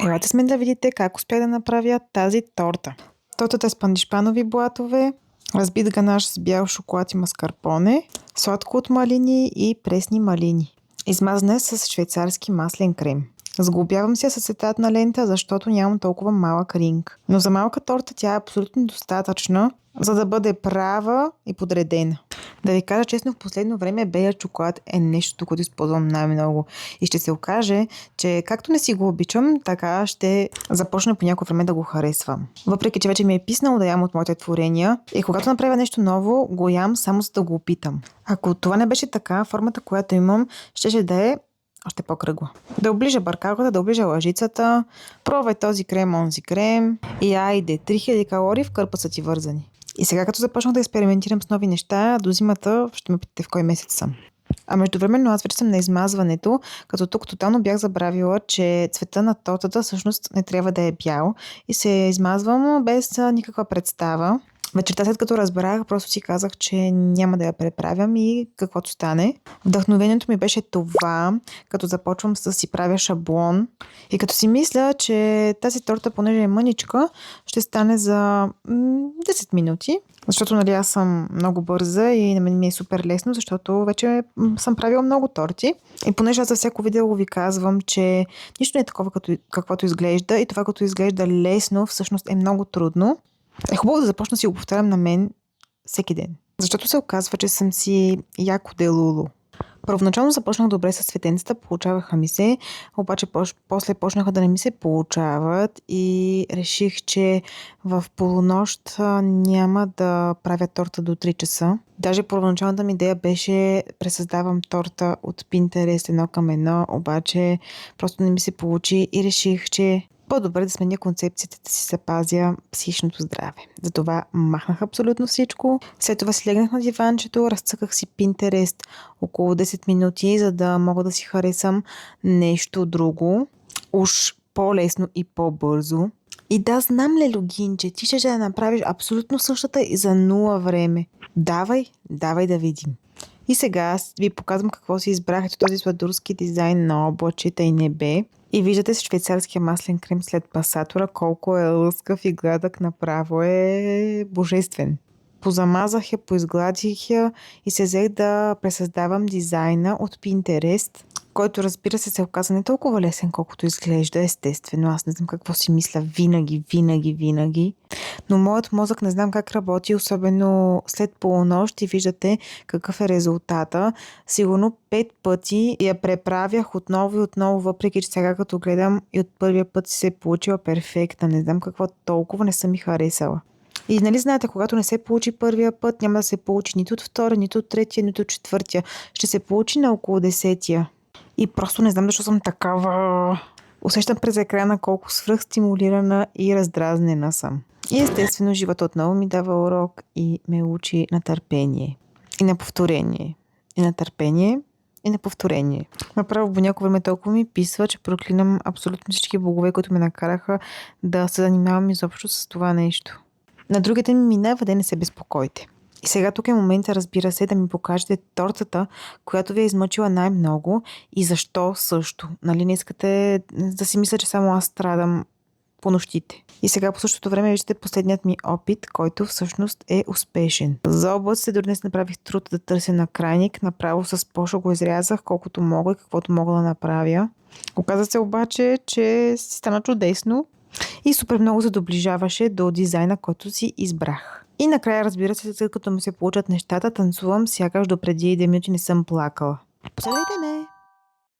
Елате с мен да видите как успях да направя тази торта. Тортата е с пандишпанови блатове, разбит ганаш с бял шоколад и маскарпоне, сладко от малини и пресни малини. Измазана е с швейцарски маслен крем. Сглобявам се с цветатна лента, защото нямам толкова малък ринг. Но за малка торта тя е абсолютно достатъчна, за да бъде права и подредена. Да ви кажа честно, в последно време белият чоколад е нещо, което използвам най-много. И ще се окаже, че както не си го обичам, така ще започна по някое време да го харесвам. Въпреки че вече ми е писнало да ям от моите творения, и когато направя нещо ново, го ям само за да го опитам. Ако това не беше така, формата, която имам, ще да е още по-кръгла. Да оближа баркалката, да оближа лъжицата, пробвай този крем, онзи крем и айде, 3000 калории в кърпа са ти вързани. И сега като започнах да експериментирам с нови неща, до зимата ще ме питате в кой месец съм. А междувременно аз вече съм на измазването, като тук тотално бях забравила, че цвета на тортата всъщност не трябва да е бял и се измазвам без никаква представа. Вечерта, след като разбрах, просто си казах, че няма да я преправям и каквото стане. Вдъхновението ми беше това, като започвам да си правя шаблон и като си мисля, че тази торта, понеже е мъничка, ще стане за 10 минути. Защото нали, аз съм много бърза и на мен ми е супер лесно, защото вече съм правила много торти. И понеже аз за всяко видео ви казвам, че нищо не е такова, каквото изглежда и това, като изглежда лесно, всъщност е много трудно. Е хубаво да започна да си го повтарям на мен всеки ден. Защото се оказва, че съм си яко делуло. Първоначално започнах добре с цветенцата, получаваха ми се, обаче после почнаха да не ми се получават и реших, че в полунощ няма да правя торта до 3 часа. Даже първоначалната ми идея беше пресъздавам торта от Pinterest 1:1, обаче просто не ми се получи и реших, че по-добре да сменя концепцията, да си запазя психичното здраве. Затова махнах абсолютно всичко. След това си легнах на диванчето, разцъках си Pinterest около 10 минути, за да мога да си харесам нещо друго. Уж по-лесно и по-бързо. И да, знам ли, логинче, ти ще да направиш абсолютно същата и за 0 време. Давай да видим. И сега ви показвам какво си избрах. Ето този сладурски дизайн на облачета и небе. И виждате с швейцарския маслен крем след пасатора колко е лъскав и гладък, направо е божествен. Позамазах я, поизгладих я и се взех да пресъздавам дизайна от Pinterest, който разбира се оказа не толкова лесен, колкото изглежда, естествено. Аз не знам какво си мисля винаги. Но моят мозък не знам как работи, особено след полунощ и виждате какъв е резултата. Сигурно 5 пъти я преправях отново и отново, въпреки че сега като гледам и от първия път си се е получила перфектна. Не знам какво толкова не съм ми харесала. И нали знаете, когато не се получи първия път, няма да се получи нито от втория, нито от третия, нито от четвъртия. Ще се получи на около 10-тия. И просто не знам защо съм такава. Усещам през екрана колко свръхстимулирана и раздразнена съм. И естествено живота отново ми дава урок и ме учи на търпение. И на повторение. И на търпение. И на повторение. Направо по някое време толкова ми писва, че проклинам абсолютно всички богове, които ме накараха да се занимавам изобщо с това нещо. На другите ми минава, да не се безпокойте. И сега тук е момента, разбира се, да ми покажете тортата, която ви е измъчила най-много и защо също. Нали не искате да си мисля, че само аз страдам по нощите. И сега по същото време виждате последният ми опит, който всъщност е успешен. За облаците дори днес направих труд да търся на крайник, направо с поша го изрязах колкото мога и каквото мога да направя. Оказа се обаче, че си стана чудесно и супер много се доближаваше до дизайна, който си избрах. И накрая, разбира се, след като ми се получат нещата, танцувам, сякаш допреди 1 минути не съм плакала. Последвайте ме!